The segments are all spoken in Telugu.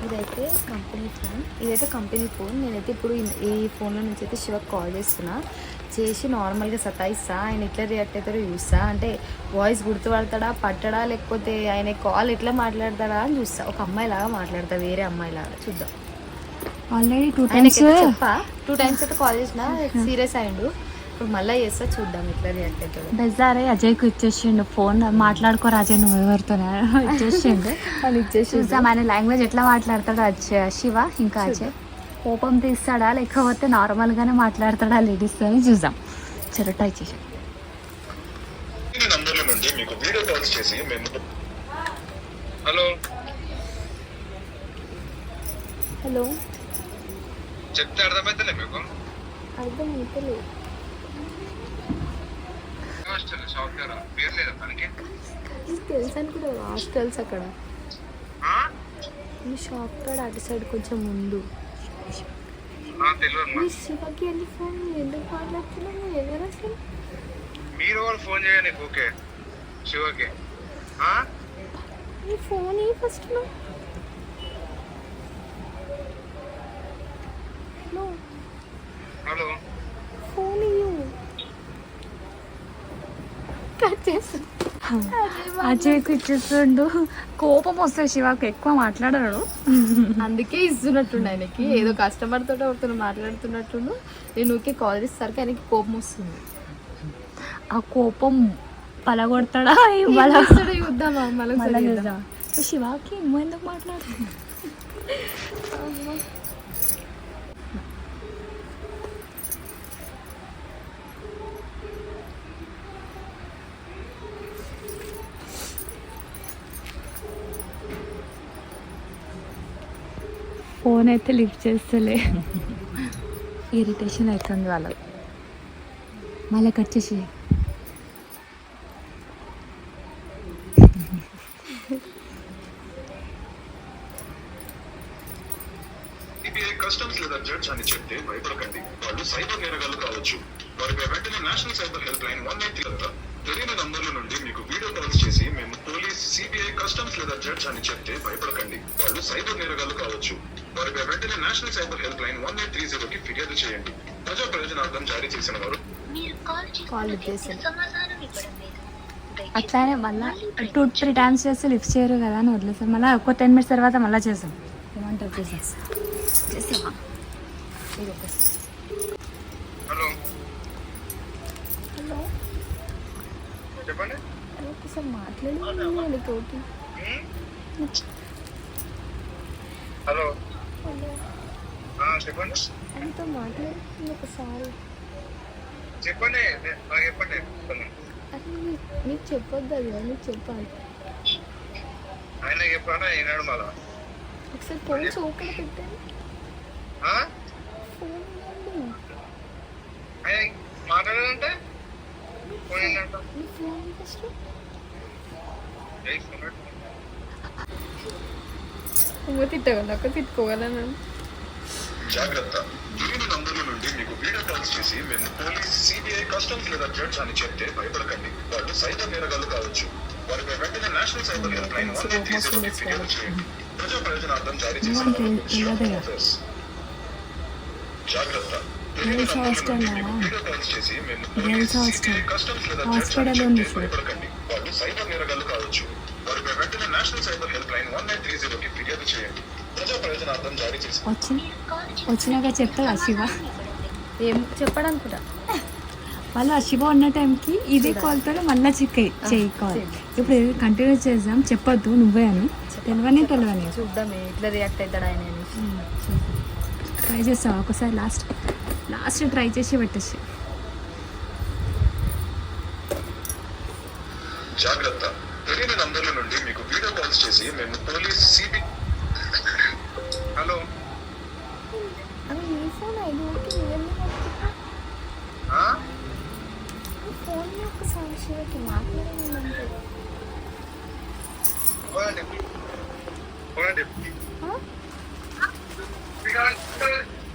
ఇదైతే కంపెనీ ఫోన్. నేనైతే ఇప్పుడు ఈ ఫోన్లో నుంచి అయితే శివకు కాల్ చేస్తున్నా. చేసి నార్మల్గా సతాయిస్తా. ఆయన ఎట్లా రియాక్ట్ అవుతారో చూస్తా. అంటే వాయిస్ గుర్తుపడతాడా, పట్టడా, లేకపోతే ఆయన కాల్ ఎట్లా మాట్లాడతాడా అని చూస్తా. ఒక అమ్మాయిలాగా మాట్లాడతా, వేరే అమ్మాయిలాగా. చూద్దాం. ఆల్రెడీ 2 టైమ్స్ అయితే కాల్ చేసిన, సీరియస్ అయ్యిండు. ఇప్పుడు మళ్ళీ చేస్తా, చూద్దాం ఎట్లా రియాక్ట్ అవుతాడు. బెజారే అజయ్కు ఇచ్చేసిండు ఫోన్. మాట్లాడుకోరు అజయ్, నువ్వు ఎవరితో ఇచ్చేసిండు. చూసాం ఆయన లాంగ్వేజ్ ఎట్లా మాట్లాడతాడు శివ. ఇంకా అజయ్ కోపం తీస్తాడా, లేకపోతే నార్మల్గానే మాట్లాడతాడా లేడీస్తో అని చూద్దాం. చలో ట్రై చేసి. హలో హలో, చెప్తే అర్థమైతలే మీకు? అర్థమైతలేదు. సాఫ్ట్వేర్ పేరు లేదా తనకి? తెలుసు అనుకుంటా, హాస్టల్స్ అక్కడ. మీ షాప్ కాడ అటు సైడ్ కొంచెం ముందు. తెలియదు. మీ శివకి వెళ్ళి ఫోన్ ఎందుకు మాట్లాడుతున్నావు? ఎవరు అసలు? మీరు వాళ్ళు ఫోన్ చేయండి. ఓకే శివకి. నీ ఫోన్ ఏ ఫస్ట్ హలో ఫోన్ ఇయ్యు. కట్ చేస్తా. అజయ్కు ఇచ్చేస్తుండు. కోపం వస్తుంది శివకు, ఎక్కువ మాట్లాడాడు. అందుకే ఇస్తున్నట్టుండు ఆయనకి. ఏదో కస్టమర్ తోటి ఒకరితో మాట్లాడుతున్నట్టుండు. నేను ఊరికే కాల్ చేసేసరికి ఆయనకి కోపం వస్తుంది. ఆ కోపం పలగొడతాడా చూద్దామా మళ్ళీ చూద్దాం. శివకి నువ్వు ఎందుకు మాట్లాడుతున్నావు? ఫోన్ అయితే లిఫ్ట్ చేస్తలే. ఇరిటేషన్ అవుతుంది వాళ్ళకి. మళ్ళీ కట్ చేసి కస్టమ్స్ లేదా జడ్జ్ అని చెప్తే భయపడకండి. వాళ్ళు సైబర్ నేరగాళ్లు కావచ్చు. వారిపై వెంటనే నేషనల్ సైబర్ హెల్ప్ లైన్ 193 తెలియని నంబర్ల నుండి మీకు వీడియో కాల్స్ చేసి మేము పోలీస్, సిబిఐ, కస్టమ్స్ లేదా జడ్జ్ అని చెప్తే భయపడకండి. వాళ్ళు సైబర్ నేరగాళ్లు కావచ్చు. వారిపై వెంటనే నేషనల్ సైబర్ హెల్ప్ లైన్ 1830కి ఫిర్యాదు చేయండి. ప్రజా ప్రయోజనార్థం జారీ చేసిన వారు అట్లానే మళ్ళీ 2-3 టైమ్స్ చేస్తే లిఫ్ట్ చేయరు కదా అని వదిలేసారు. మళ్ళీ ఒక 10 మినిట్స్ తర్వాత మళ్ళీ చేసాం. ఏమంటారు? చేసేమా. హలో హలో, చెప్పండి. ఒకసారి మాట్లాడి తోటి. హలో హలో, చెప్పండి. ఆయనతో మాట్లాడుతుంది ఒకసారి. చెప్పండి చెప్పండి. అది నీకు చెప్పొద్దు, అది నీకు చెప్పాలి. ఆయన చెప్పానా ఈనాడు మళ్ళా ఒకసారి ఫోన్ చౌకడ పెట్టండి. ఫోన్ ఆయన మాట్లాడాలంటే ఫోన్ ఏంటంట? నీ ఫోన్ ఫస్ట్ తిట్టగలను, అక్కడ తిట్టుకోగలను. జాగ్రత్త. తెలియని నంబర్ల నుండి మీకు వీడియో కాల్స్ చేసి మేము పోలీస్, సిబిఐ, కస్టమ్స్ లేదా జడ్జ్ అని చెప్తే భయపడకండి. వాళ్ళు సైబర్ నేరగాళ్లు కావచ్చు. వారిపై వెంటనే నేషనల్ సైబర్ హెల్ప్ లైన్ 1830కి ఫిర్యాదు చేయండి. ప్రజా ప్రయోజనార్థం జారీ చేసిన జాగ్రత్త. తెలియని నంబర్ల నుండి మీకు వీడియో కాల్స్ చేసి మేము పోలీస్, సిబిఐ, కస్టమ్స్ లేదా జడ్జ్ అని చెప్తే భయపడకండి. వాళ్ళు సైబర్ నేరగాళ్లు కావచ్చు. వారిపై వెంటనే నేషనల్ సైబర్ హెల్ప్ లైన్ 1930కి ఫిర్యాదు చేయండి. ప్రజా ప్రయోజనార్థం జారీ చేసిన వచ్చినాక చెప్తారా శివ? ఏం చెప్పడానికి కూడా వాళ్ళు ఆ శివ ఉన్న టైంకి ఇదే కాల్తో మళ్ళీ చెయ్యి కాల్. ఇప్పుడు కంటిన్యూ చేద్దాం. చెప్పొద్దు నువ్వే అని, తెలియని చూద్దాం ఎట్లా రియాక్ట్ అవుతాడు ఆయన అనేసి. ట్రై చేస్తావా ఒకసారి? లాస్ట్ ట్రై చేసి పెట్టేసి. జాగ్రత్త. తెలియని నంబర్ల నుండి మీకు వీడియో కాల్స్ చేసి మేము పోలీస్, సిబి. హలో అది నీ ఫోన్ ఐడియాకి ఫోన్ ఒకసారి శివకి మాట్లాడాలంటే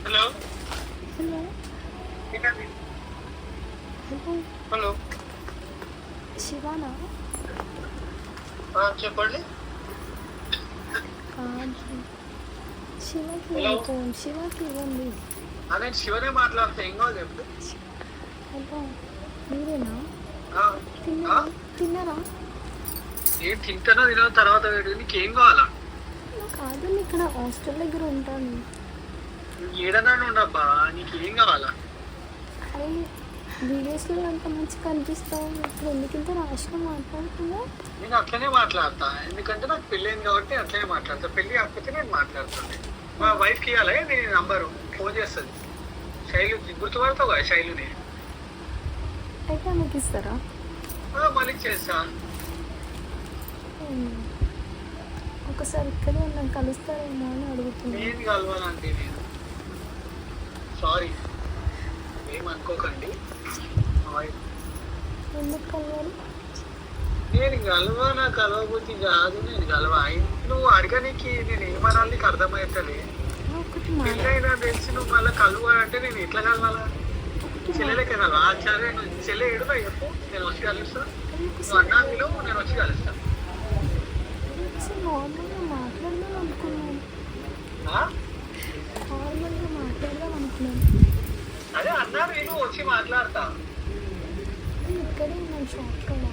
హలో హలో హలో శివానా? చెప్పండి. కాదు, శివకి ఫోన్ శివకి ఇవ్వండి. అదే శివనే మాట్లాడతా ఏం కావాలి చెప్పు. అబ్బా మీరేనా? ఆ, ఆ? తిన్నారా? ఏం తింటానో తిన తర్వాత నీకేం కావాలా? కాదు నేను ఇక్కడ హాస్టల్ దగ్గర ఉంటాను. ఏడన్నా ఉండబ్బా నీకేం కావాలా? అరే వీడియోస్లో అంత మంచి కనిపిస్తావు, ఇప్పుడు ఎందుకు ఇంత ర్యాష్గా మాట్లాడుతున్నా? నేను అట్లనే మాట్లాడతా, ఎందుకంటే నాకు పెళ్ళైంది కాబట్టి అట్లనే మాట్లాడతా. పెళ్ళి కాకపోతే నేను మాట్లాడుతాను. మా వైఫ్కి ఇవ్వాలి నేను నంబరు, ఫోన్ చేస్తుంది. శైలు గుర్తుపడతావు కదా శైలుని? అయితే ఆమెకి ఇస్తారా? మళ్ళీ చేస్తా. ఒకసారి ఇక్కడే ఉన్నాం, కలుస్తారేమో అని అడుగుతున్నాను. నేను కలవాలంటే నేను సారీ ఏమనుకోకండి. ఎందుకు కలవాలి? నేను కలవా, నాకు కలవబుద్ధి కాదు. నేను కలవా, నువ్వు అడగనికి నేను ఏమనాలి నీకు అర్థమవుతుంది. ఒకటి పెళ్ళైనా తెలిసి నువ్వు మళ్ళీ కలువా అంటే నేను ఎట్లా కలవాలా? చెల్లెలకే కలవా? సరే నువ్వు చెల్లె ఏడుపా చెప్పు, నేను వచ్చి కలుస్తా. నువ్వు అన్నా విలువ, నేను వచ్చి కలుస్తా. నార్మల్గా మాట్లాడదాం అనుకున్నాను. నార్మల్గా మాట్లాడదాం అనుకున్నాను. అదే అన్నా విలువ వచ్చి మాట్లాడతా. ఇక్కడే ఉన్నాను షాప్ కదా.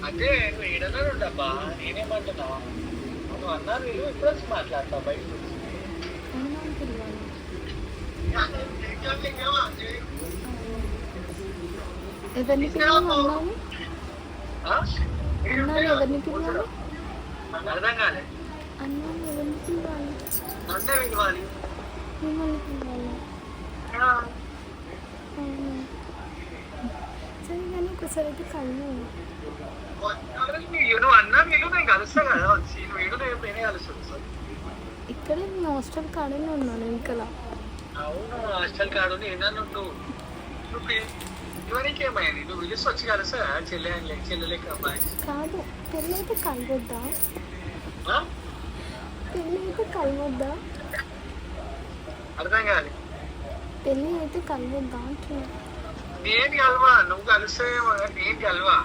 అదే నువ్వు ఏడన్నా ఉండబ్బా, నేనేమంటున్నా నువ్వు అన్నా విలువ ఇప్పుడు వచ్చి మాట్లాడతా బయట వచ్చి. అవునా పిల్లలు? ఎవరిని పిల్లలు అన్నాను? అన్నాను ఎవరిని పిల్లలు? అర్థం కాలే. అన్నాను ఎవరిని పిల్లలు? అందరూ ఇవ్వాలి. మిమ్మల్ని పిల్లలు? సరే కానీ ఒకసారి అయితే కళ్ళు. నువ్వు అన్నా విలువ నేను కలుస్తా కదా వచ్చి, నువ్వు ఏడు నేనే కలుస్తుంది సార్. ఇక్కడే మీ హాస్టల్ కాడనే ఉన్నాను వెనకలా. అవును హాస్టల్ కాడు ఏదన్నా నువ్వు ఇవరికి ఏమైంది? నువ్వు పిలిచి వచ్చి కలుస్తా చెల్లెలేక అబ్బాయి కాదు, పెళ్ళి అయితే కలవద్దా? పెళ్ళి అయితే కలవద్దా? అర్థం కాదు. పెళ్ళి అయితే కలవద్దా అంటున్నా. నేను కలవా, నువ్వు కలిస్తే నేను కలవా.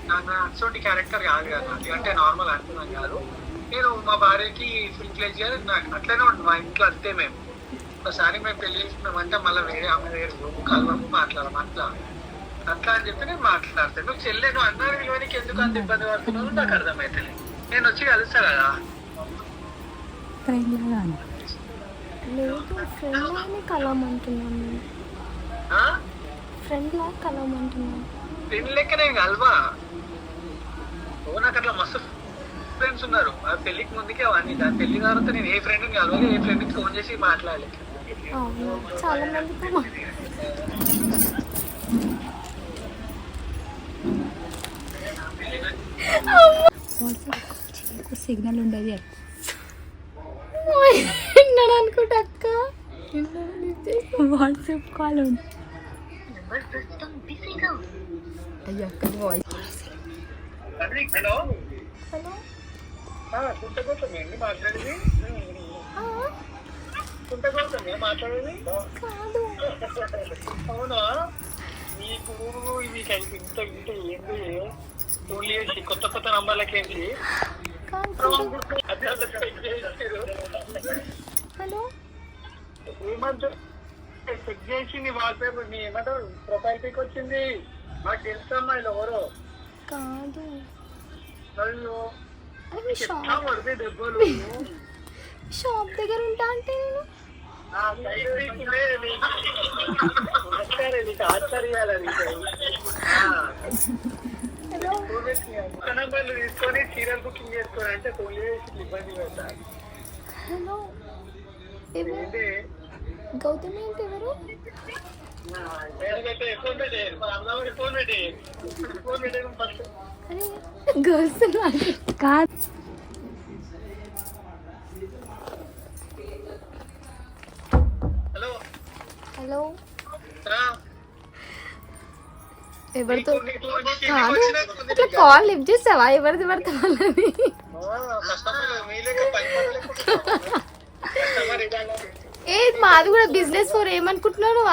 నాకు అటువంటి క్యారెక్టర్ కాదు కదా, అంటే నార్మల్ అంటున్నాను కాదు. నేను మా భార్యకి ఫుల్ ప్లేజ్ గా నాకు అట్లనే ఉంటుంది. మా ఇంట్లో అంతే మేము ఒకసారి మేము పెళ్లి చేసుకున్నామంటే మళ్ళీ వేరే ఆమె వేరే కలవము మాట్లాడము అట్లా అట్లా అని చెప్పి నేను మాట్లాడతాను. నువ్వు చెల్లె నువ్వు అన్నా విలువనికి ఎందుకు అంత ఇబ్బంది పడుతున్నావు నాకు అర్థమవుతుంది. నేను వచ్చి కలుస్తా కదా. లేదు ఫ్రెండ్ లాగానే కలవమంటున్నాను నేను. ఫ్రెండ్ లాగా కలవమంటున్నాను. ఫ్రెండ్ లెక్క నేను కలవా. నాకు అట్లా మస్తు ఫ్రెండ్స్ ఉన్నారు. ఆ పెళ్లికి ముందుకే అవన్నీ, దాని పెళ్లి తర్వాత నేను ఏ ఫ్రెండ్ని కలవాలి, ఏ ఫ్రెండ్కి ఫోన్ చేసి మాట్లాడాలి. అవును చాలా మందితో సిగ్నల్ ఉండదు విన్నాడు అనుకుంటా అక్క. వాట్సాప్ కాల్ ఉంది. అయ్యో అక్క వాయిస్. హలో హలో కుంటకోసమేండి మాట్లాడేది? కుంటకోసమే మాట్లాడేది? కాదు. అవునా? నీకు మీకు ఇంత ఇంత ఏంటి ఓన్లీ కొత్త కొత్త నంబర్లకేంటి? హలో ఏమంటారు? చెక్ చేసి నీ వాల్పేపర్ నీ ఏమంటారు ప్రొఫైల్ పిక్ వచ్చింది. నాకు తెలుసమ్మా ఇలా ఎవరో కాదు. అయ్యో అది చెప్తా పడితే దెబ్బలు. షాప్ దగ్గర ఉంటా అంటే నేను నీకు ఆశ్చర్యాలి. హలో ఒక నంబర్లు తీసుకొని సీరియల్ బుకింగ్ చేసుకోవాలి అంటే తొలి ఇబ్బంది పెడతారు. హలో ఎవరు? ఏంటి గౌతమి అంటే ఎవరు? ఫోన్ పెట్టి ఫోన్ పెట్టి ఫోన్ పెట్టి ఫస్ట్. అరే గర్ల్స్ కాదు. హలో హలో రా. ఎవరితో నీకు కాదు వచ్చినట్టు అట్లా కాల్ లిఫ్ట్ చేసావా? ఎవరిది పడితే వాళ్ళని. ఏ మాది కూడా బిజినెస్ ఫోర్ ఏమనుకుంటున్నావు?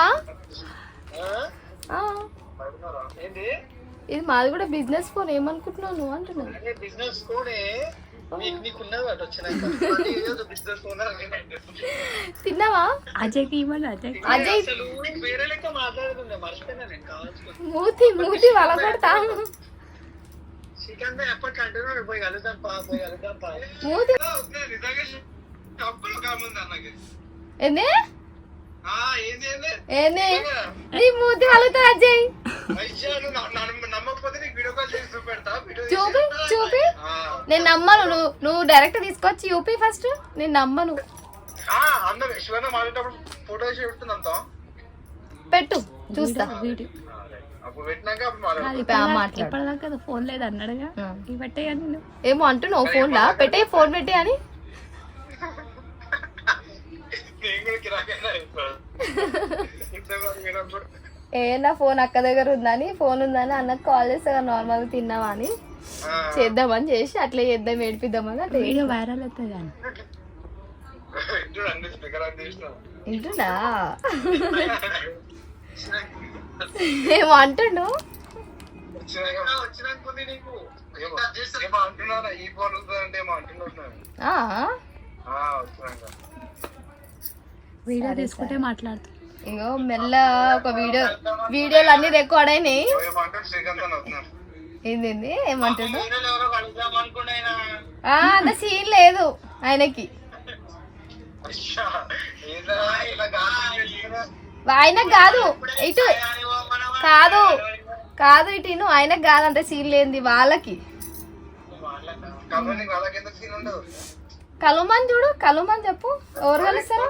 ఇది మాది కూడా బిజినెస్ ఫోర్ ఏమనుకుంటున్నావు నువ్వు అంటున్నావు. బిజినెస్ కూడా నీకున్నది వాటి వచ్చినాక బిజినెస్ ఓనర్ తిన్నావా అజయ్కి ఇవ్వండి అజయ్ అజయ్ అసలు నీకు వేరే లెక్క మాట్లాడుతుండే మర్చిపోయినా నేను కావాల్సుకుని మూతి వలగొడతా శ్రీకాంత్ ఎప్పటి కంటిన్యూ పోయి కలుద్దాం పోయి కలుద్దాం మూతి నిజంగా డబ్బులు కాముంది అన్నకి ఏంది ఏంది ఏంది నీ మూతి వలుగుతా అజయ్ నమ్మకపోతే నీకు వీడియో కాల్ చేసి చూపెడతా చూపి నేను నమ్మను నువ్వు డైరెక్ట్ తీసుకొచ్చి చూపి ఫస్ట్ నేను నమ్మను అందరు శివన్న మాట్లాడేటప్పుడు ఫోటో వేసి పెడుతుందంతా పెట్టు చూస్తా వీడియో అప్పుడు పెట్టినాక అప్పుడు మాట్లాడు ఇప్పటిదాకా ఫోన్ లేదు అన్నాడుగా ఇవి పెట్టేయండి నువ్వు ఏమో అంటున్నావు ఫోన్ లా పెట్టే ఫోన్ పెట్టి అని నేను కూడా కిరాకైనా నా ఫోన్ అక్క దగ్గర ఉందని ఫోన్ ఉందని అన్నకు కాల్ చేస్తా నార్మల్ గా తిన్నావా అని చేద్దామని చేసి అట్లా చేద్దాం ఏడిపిద్దామని అట్లా వీడియో వైరల్ అవుతుంది కానీ అన్ని స్పీకర్ అని చేసినావు వింటున్నా ఏమో అంటుండు వచ్చినాకుంది నీకు ఏమో అంటున్నారా ఈ ఫోన్ అంటే ఏమో అంటున్నాను వచ్చినాక వీడియో తీసుకుంటే మాట్లాడుతా ఇగో మెల్ల ఒక వీడియోలు అన్ని రికార్డ్ అయినాయి ఏమంటాడు శ్రీకాంత్ అని వస్తున్నాడు ఏంది ఏమంటాడు ఎవరో కలుద్దాం అనుకున్నా అంత సీన్ లేదు ఆయనకి ఆయనకు కాదు ఇటు కాదు ఇటు ఇను ఆయనకు కాదు అంత సీన్ లేనిది వాళ్ళకి కలుమని చూడు కలుమని చెప్పు ఎవరు కలుస్తారు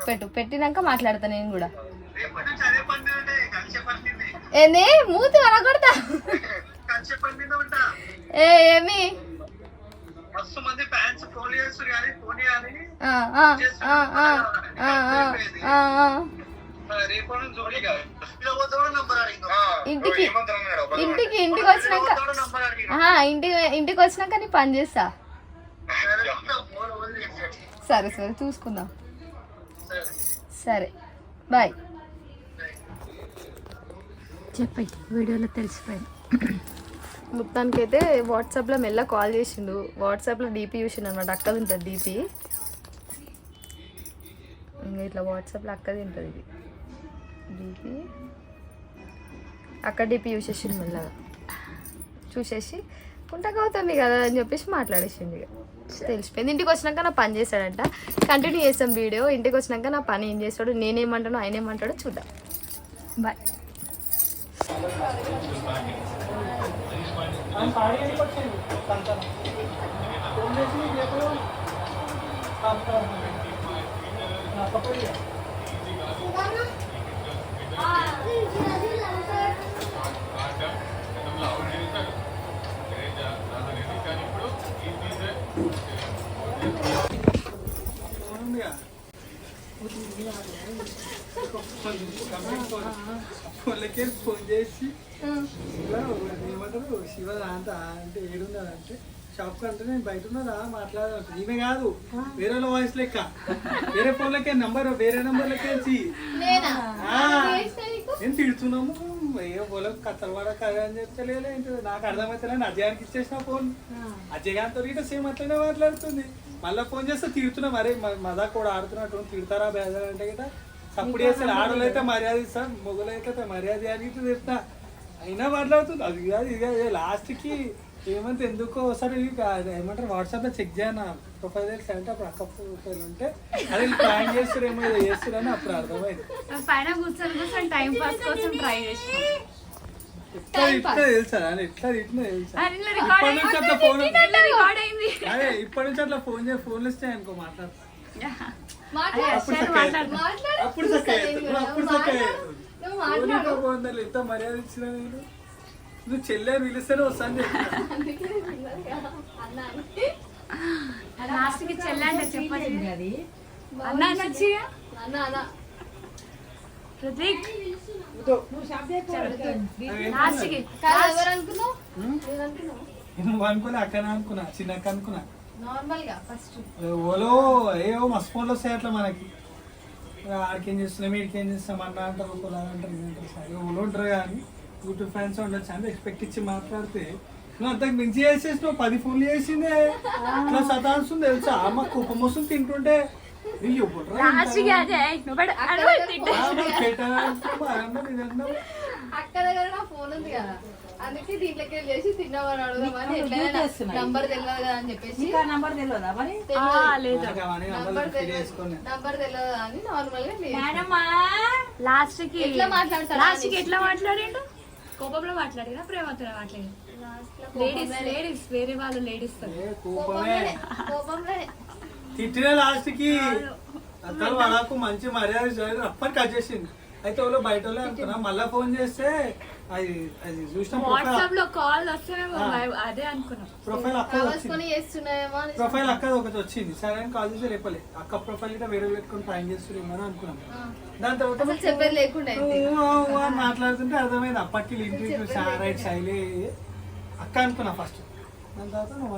పెట్టు పెట్టినాక మాట్లాడతా నేను కూడా ఏంది మూతి వలగొడతా ఏమి మస్తు మంది ఫ్యాన్స్ ఫోన్ చేస్తారు కానీ ఫోన్ చేయాలి రేపు జోడి ఇంటికి వచ్చినాక ఇంటికి వచ్చినాక నీ పని చేస్తా సరే చూసుకుందాం సరే బాయ్ చెప్పండి వీడియోలో తెలిసిపోయింది మొత్తానికైతే వాట్సాప్లో మెల్ల కాల్ చేసిండు వాట్సాప్లో డీపీ చూసిండు అనమాట అక్కది ఉంటుంది డీపీ ఇంకా ఇట్లా వాట్సాప్లో అక్కది ఉంటుంది ఇది డీపీ అక్క డీపీ చూసేసిండు మెల్లగా చూసేసి కుంటకు అవుతుంది కదా అని చెప్పేసి మాట్లాడేసింది ఇక తెలిసిపోయింది ఇంటికి వచ్చినాక నా పని చేస్తాడంట కంటిన్యూ చేస్తాం వీడియో ఇంటికి వచ్చినాక నా పని ఏం చేస్తాడు నేనేమంటానో ఆయన ఏమంటాడో చూద్దాం బాయ్ వాళ్ళకే ఫోన్ చేసి ఏమంటారు శివ అంతా అంటే ఏడున్నదంటే షాప్ కంటే నేను బయట ఉన్నదా మాట్లాడాలి ఈమె కాదు వేరే వాయిస్ లెక్క వేరే ఫోన్లకే నంబర్ వేరే నంబర్లకే నేను తిడుతున్నాము ఏ పోలకు కత్తలు పడ కదా అని చెప్తలేదు నాకు అర్థమవుతలే అజయానికి ఇచ్చేసిన ఫోన్ అజయ్ గారితో గిట్ట సేమ్ అట్లనే మాట్లాడుతుంది మళ్ళీ ఫోన్ చేస్తే తిడుతున్నా మరి మదా కూడా ఆడుతున్నట్టు తిడతారా బేజారు అంటే గిట్ట సప్పుడు చేస్తే ఆడలు అయితే మర్యాద ఇస్తాం మొగలు అయితే మర్యాద అని తిడతా అయినా మాట్లాడుతుంది అది కాదు ఇది కాదు లాస్ట్కి ఏమంటే ఎందుకో ఒకసారి ఏమంటారు వాట్సాప్లో చెక్ చేయను ప్రొఫైల్ అంటే అప్పుడు అక్క ప్రొఫైల్ ఉంటే అదే ప్లాన్ చేస్తారు ఏమో ఏదో చేస్తారని అప్పుడు అర్థమైంది పైన కూర్చొని టైం పాస్ కోసం ట్రై చేసి ఇట్లా తెలుసా ఎట్లా ఇట్లా తెలుసా ఇప్పటి నుంచి అట్లా ఫోన్ అదే ఇప్పటి నుంచి అట్లా ఫోన్లు ఇస్తాయి అనుకో మాట్లాడతా అప్పుడు బాగుండాలి ఎంత మర్యాద ఇచ్చిన నేను నువ్వు చెల్లె పిలిస్తేనే వస్తాను లాస్ట్కి చెల్లంటే చెప్పండి అన్నా రుద్రిక్ లాస్ట్కి నువ్వు అనుకున్నా అక్కడ అనుకున్నా చిన్నక్క అనుకున్నా నార్మల్గా ఫస్ట్ ఓలో ఏవో మస్తు ఫోన్లు వస్తాయి అట్లా మనకి ఆడికేం చేస్తున్నాం వీడికేం చేస్తాం అన్న అంటారు ఒకలా అంటారు ఇది అంటారు సరే ఓలో ఉంటారు కానీ యూట్యూబ్ ఫ్యాన్స్ ఉండొచ్చు అని ఎక్స్పెక్ట్ ఇచ్చి మాట్లాడితే నువ్వు అంతకు మించి చేసేసినావు 10 ఫోన్లు చేసిందే ఇట్లా సతాల్సింది తెలుసా అమ్మ కుప్పం వస్తుంది తింటుంటే అయ్యో బుర్రా ఇంత. లాస్ట్కి అజయ్ నువ్వు బట్ అడుగు తింటే. ఆ, మరి పెట్టాలంటున్నావు, అదన్నా ఇది అంటున్నావు. అక్క దగ్గర నా ఫోన్ ఉంది కదా, అందుకే దీంట్లోకి వెళ్ళి చేసి తిన్నామని అడుగుదామని ఎట్లయినా నంబర్ తెలియదు కదా అని చెప్పేసి నంబర్ తెలియదా మరి లేదు నాకు అవన్నీ నంబర్లు ఫిల్ చేసుకొని. నంబర్ తెలియదు అని నార్మల్ గా లేదు. లాస్ట్కి ఎట్లా మాట్లాడతాడు? లాస్ట్కి ఎట్లా మాట్లాడిండు? కోపంలో మాట్లాడినా ప్రేమతో మాట్లాడి లేడీస్ వేరే వాళ్ళు లేడీస్ ఏ కోపమే కోపంలోనే తిట్టిన లాస్ట్ కి అతను వాళ్ళకు మంచి మర్యాద చేయదు, అప్పటికి కట్ చేసింది. అయితే వాళ్ళు బయట వాళ్ళే అనుకున్నా, మళ్ళా ఫోన్ చేస్తే అది అది చూసిన వాట్సాప్ లో కాల్ వస్తే అదే అనుకున్నాం. ప్రొఫైల్ అక్కది వచ్చింది, కావాల్సుకొని చేస్తున్నాయేమో అని ప్రొఫైల్ అక్కది ఒకటి వచ్చింది. సరే అని కాల్ చేసి రేపలే అక్క ప్రొఫైల్ గిట్ట వేరే పెట్టుకుని ట్రైన్ చేస్తున్నామో అనుకున్నాం. దాని తర్వాత అసలు చెప్పేది లేకుండా అయింది. అని మాట్లాడుతుంటే అర్థమైంది అప్పటికి ఇంటికి రైట్ శైలి అక్క అనుకున్నా ఫస్ట్. దాని తర్వాత నువ్వు